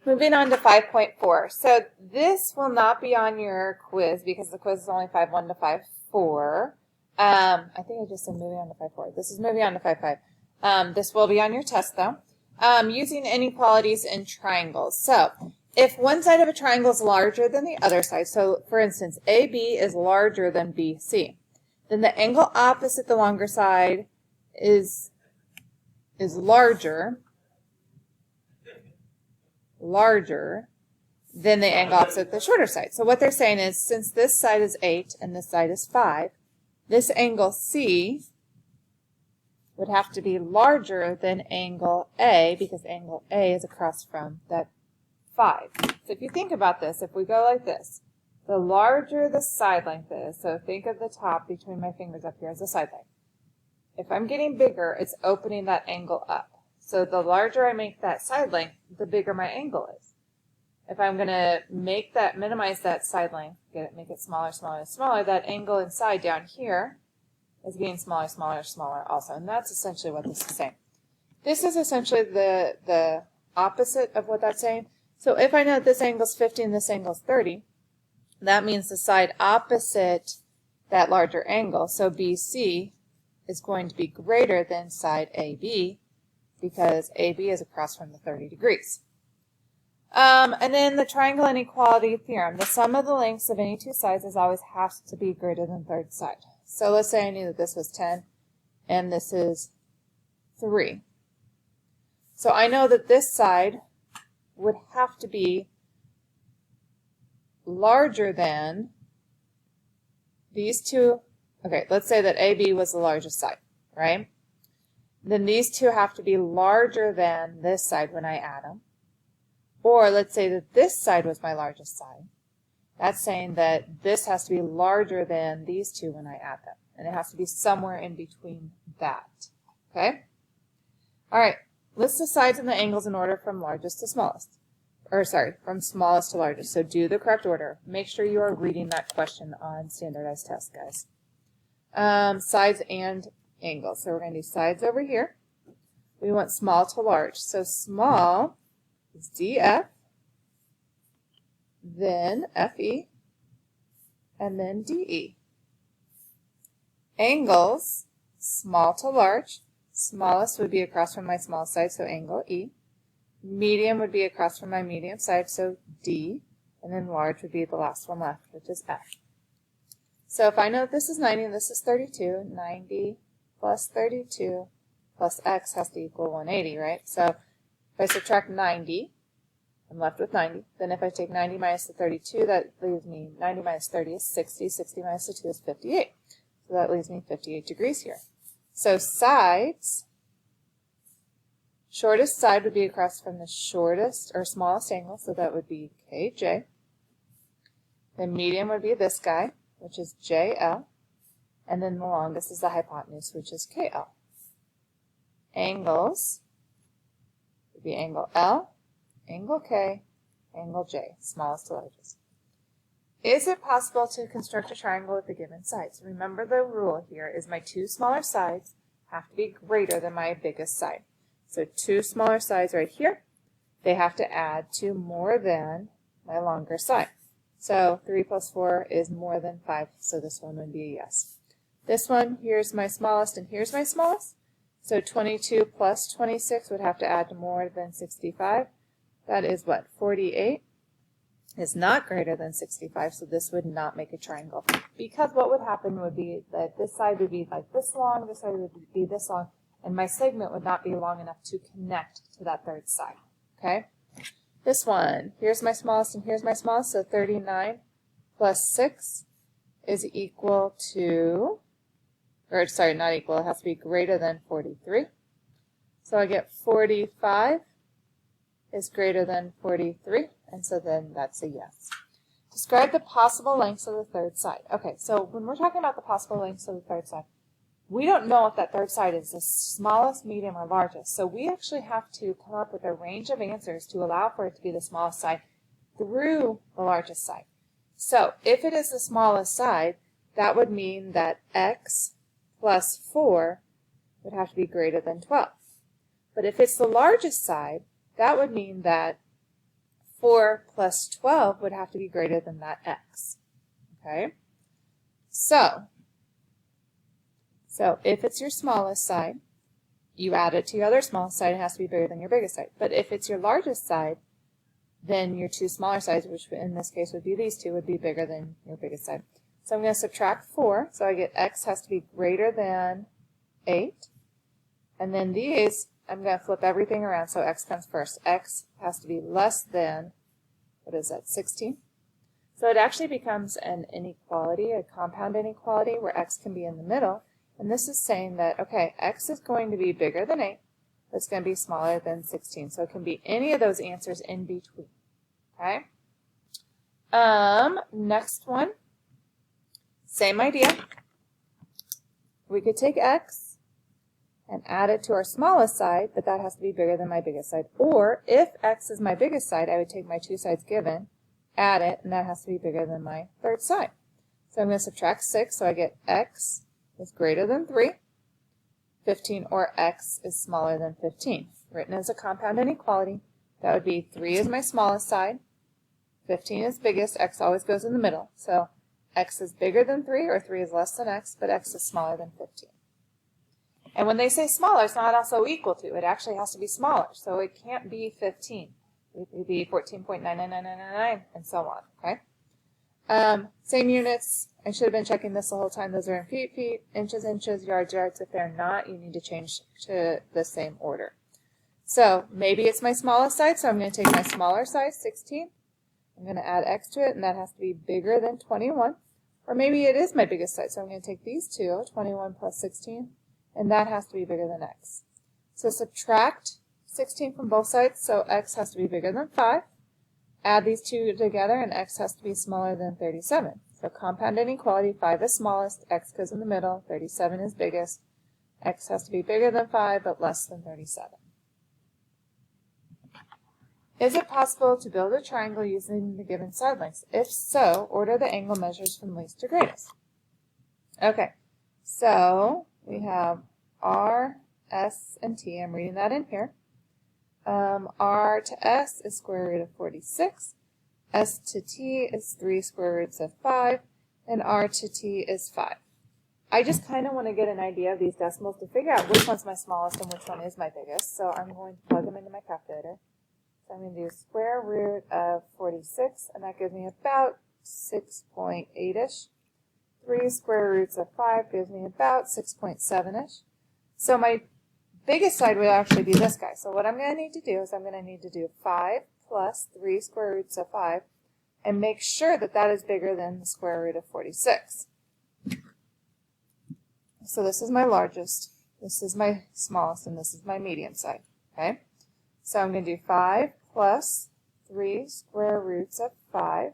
Moving on to 5.4. So this will not be on your quiz because the quiz is only 5.1 to 5.4. I think I just said moving on to 5.4. This is moving on to 5.5. This will be on your test though. Using inequalities in triangles. So if one side of a triangle is larger than the other side, so for instance, AB is larger than BC, then the angle opposite the longer side is larger than the angle opposite the shorter side. So what they're saying is, since this side is 8 and this side is 5, this angle C would have to be larger than angle A, because angle A is across from that 5. So if you think about this, if we go like this, the larger the side length is, so think of the top between my fingers up here as the side length. If I'm getting bigger, it's opening that angle up. So the larger I make that side length, the bigger my angle is. If I'm going to minimize that side length, make it smaller, smaller, smaller, that angle inside down here is getting smaller, smaller, smaller also. And that's essentially what this is saying. This is essentially the opposite of what that's saying. So if I know that this angle is 50 and this angle is 30, that means the side opposite that larger angle, so BC, is going to be greater than side AB, because AB is across from the 30 degrees. And then the triangle inequality theorem. The sum of the lengths of any two sides always has to be greater than the third side. So let's say I knew that this was 10 and this is 3. So I know that this side would have to be larger than these two. Okay, let's say that AB was the largest side, right? Then these two have to be larger than this side when I add them. Or let's say that this side was my largest side. That's saying that this has to be larger than these two when I add them. And it has to be somewhere in between that. Okay? All right. List the sides and the angles in order from largest to smallest. Or sorry, from smallest to largest. So do the correct order. Make sure you are reading that question on standardized tests, guys. Sides and angles. So we're going to do sides over here. We want small to large. So small is DF, then FE, and then DE. Angles, small to large. Smallest would be across from my small side, so angle E. Medium would be across from my medium side, so D. And then large would be the last one left, which is F. So if I know this is 90 and this is 32, 90 plus 32 plus x has to equal 180, right? So if I subtract 90, I'm left with 90. Then if I take 90 minus the 32, that leaves me 90 minus 30 is 60. 60 minus the 2 is 58. So that leaves me 58 degrees here. So sides, shortest side would be across from the shortest or smallest angle, so that would be KJ. The medium would be this guy, which is JL. And then the longest is the hypotenuse, which is KL. Angles would be angle L, angle K, angle J, smallest to largest. Is it possible to construct a triangle with the given sides? Remember, the rule here is my two smaller sides have to be greater than my biggest side. So two smaller sides right here, they have to add to more than my longer side. So 3 plus 4 is more than 5, so this one would be a yes. This one, here's my smallest and here's my smallest. So 22 plus 26 would have to add to more than 65. That is what? 48 is not greater than 65, so this would not make a triangle. Because what would happen would be that this side would be like this long, this side would be this long, and my segment would not be long enough to connect to that third side. Okay? This one, here's my smallest and here's my smallest, so 39 plus 6 is equal to, or sorry, not equal, it has to be greater than 43. So I get 45 is greater than 43, and so then that's a yes. Describe the possible lengths of the third side. Okay, so when we're talking about the possible lengths of the third side, we don't know if that third side is the smallest, medium, or largest. So we actually have to come up with a range of answers to allow for it to be the smallest side through the largest side. So if it is the smallest side, that would mean that x plus 4 would have to be greater than 12. But if it's the largest side, that would mean that 4 plus 12 would have to be greater than that x. Okay? So if it's your smallest side, you add it to your other smallest side, it has to be bigger than your biggest side. But if it's your largest side, then your two smaller sides, which in this case would be these two, would be bigger than your biggest side. So I'm going to subtract 4, so I get x has to be greater than 8. And then these, I'm going to flip everything around, so x comes first. X has to be less than, what is that, 16? So it actually becomes an inequality, a compound inequality, where x can be in the middle. And this is saying that, okay, x is going to be bigger than 8, but it's going to be smaller than 16. So it can be any of those answers in between. Okay? Next one, same idea. We could take x and add it to our smallest side, but that has to be bigger than my biggest side. Or if x is my biggest side, I would take my two sides given, add it, and that has to be bigger than my third side. So I'm going to subtract 6, so I get x is greater than 3, 15, or x is smaller than 15. Written as a compound inequality, that would be 3 is my smallest side, 15 is biggest, x always goes in the middle. So x is bigger than 3, or 3 is less than x, but x is smaller than 15. And when they say smaller, it's not also equal to. It actually has to be smaller. So it can't be 15. It would be 14.99999, and so on. Okay? Same units. I should have been checking this the whole time. Those are in feet, feet, inches, inches, yards, yards. If they're not, you need to change to the same order. So maybe it's my smallest side, so I'm going to take my smaller side, 16. I'm going to add x to it, and that has to be bigger than 21. Or maybe it is my biggest side, so I'm going to take these two, 21 plus 16, and that has to be bigger than x. So subtract 16 from both sides, so x has to be bigger than 5. Add these two together, and x has to be smaller than 37. So compound inequality, 5 is smallest, x goes in the middle, 37 is biggest. X has to be bigger than 5, but less than 37. Is it possible to build a triangle using the given side lengths? If so, order the angle measures from least to greatest. Okay, so we have R, S, and T. I'm reading that in here. R to S is square root of 46. S to T is 3 square roots of 5. And R to T is 5. I just kind of want to get an idea of these decimals to figure out which one's my smallest and which one is my biggest. So I'm going to plug them into my calculator. So I'm going to do square root of 46, and that gives me about 6.8-ish. 3 square roots of 5 gives me about 6.7-ish. So my biggest side would actually be this guy. So what I'm going to need to do is I'm going to need to do 5 plus 3 square roots of 5 and make sure that that is bigger than the square root of 46. So this is my largest, this is my smallest, and this is my medium side. Okay? So I'm going to do 5 plus 3 square roots of 5,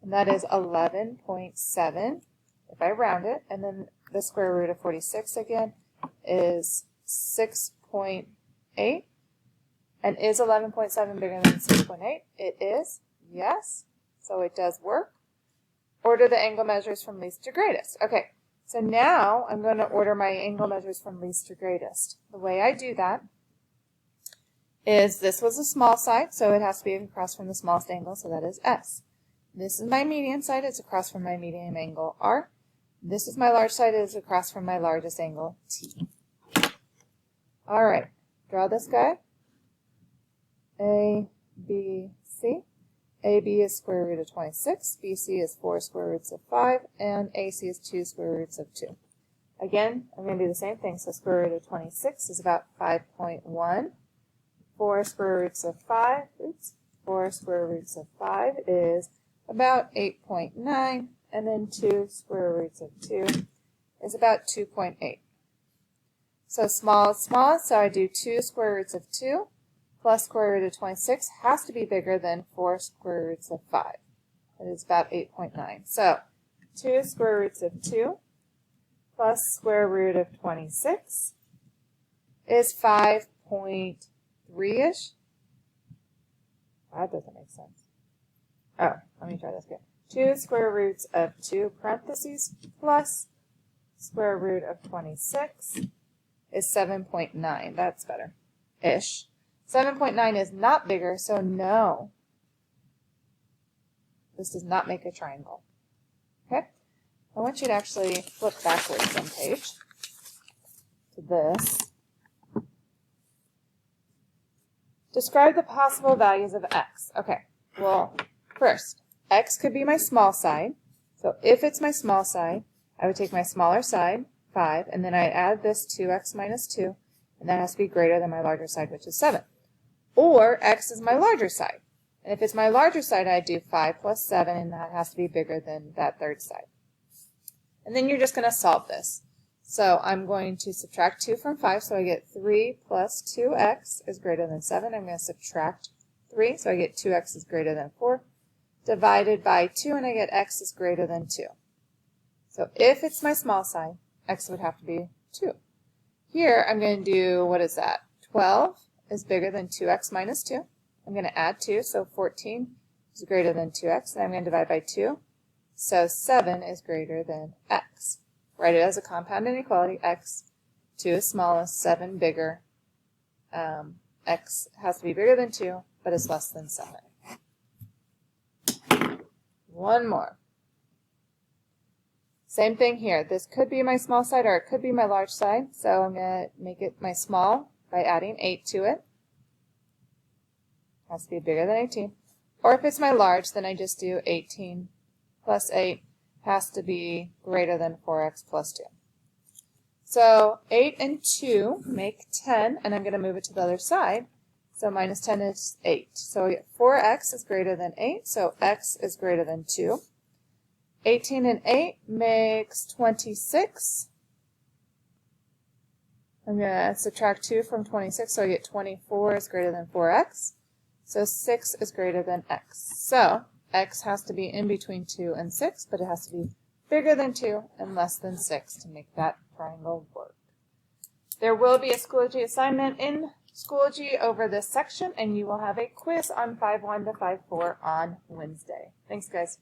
and that is 11.7 if I round it, and then the square root of 46 again is 6.8, and is 11.7 bigger than 6.8? It is, yes, so it does work. Order the angle measures from least to greatest. Okay, so now I'm going to order my angle measures from least to greatest. The way I do that is this was a small side, so it has to be across from the smallest angle, so that is S. This is my medium side, it's across from my medium angle, R. This is my large side, it is across from my largest angle, T. All right, draw this guy. A, B, C. AB is square root of 26, BC is 4 square roots of 5, and AC is 2 square roots of 2. Again, I'm going to do the same thing, so square root of 26 is about 5.1. 4 square roots of 5, 4 square roots of 5 is about 8.9, and then 2 square roots of 2 is about 2.8. So smallest, so I do 2 square roots of 2 plus square root of 26 has to be bigger than 4 square roots of 5. It is about 8.9. So 2 square roots of 2 plus square root of 26 is 5.3-ish. That doesn't make sense. Oh, let me try this again. 2 square roots of 2 parentheses plus square root of 26 is 7.9. That's better. Ish. 7.9 is not bigger, so no. This does not make a triangle. Okay? I want you to actually flip backwards one page to this. Describe the possible values of x. Okay, well, first, x could be my small side. So if it's my small side, I would take my smaller side, 5, and then I'd add this 2x minus 2, and that has to be greater than my larger side, which is 7. Or x is my larger side. And if it's my larger side, I'd do 5 plus 7, and that has to be bigger than that third side. And then you're just going to solve this. So I'm going to subtract 2 from 5, so I get 3 plus 2x is greater than 7. I'm going to subtract 3, so I get 2x is greater than 4, divided by 2, and I get x is greater than 2. So if it's my small side, x would have to be 2. Here I'm going to do, what is that? 12 is bigger than 2x minus 2. I'm going to add 2, so 14 is greater than 2x, and I'm going to divide by 2. So 7 is greater than x. Write it as a compound inequality. X, 2 is smallest, 7 bigger. X has to be bigger than 2, but it's less than 7. One more. Same thing here. This could be my small side or it could be my large side. So I'm going to make it my small by adding 8 to it. Has to be bigger than 18. Or if it's my large, then I just do 18 plus 8 has to be greater than 4x plus 2. So 8 and 2 make 10, and I'm going to move it to the other side. So minus 10 is 8. So we get 4x is greater than 8, so x is greater than 2. 18 and 8 makes 26. I'm going to subtract 2 from 26, so I get 24 is greater than 4x. So 6 is greater than x. So x has to be in between 2 and 6, but it has to be bigger than 2 and less than 6 to make that triangle work. There will be a Schoology assignment in Schoology over this section, and you will have a quiz on 5.1 to 5.4 on Wednesday. Thanks, guys.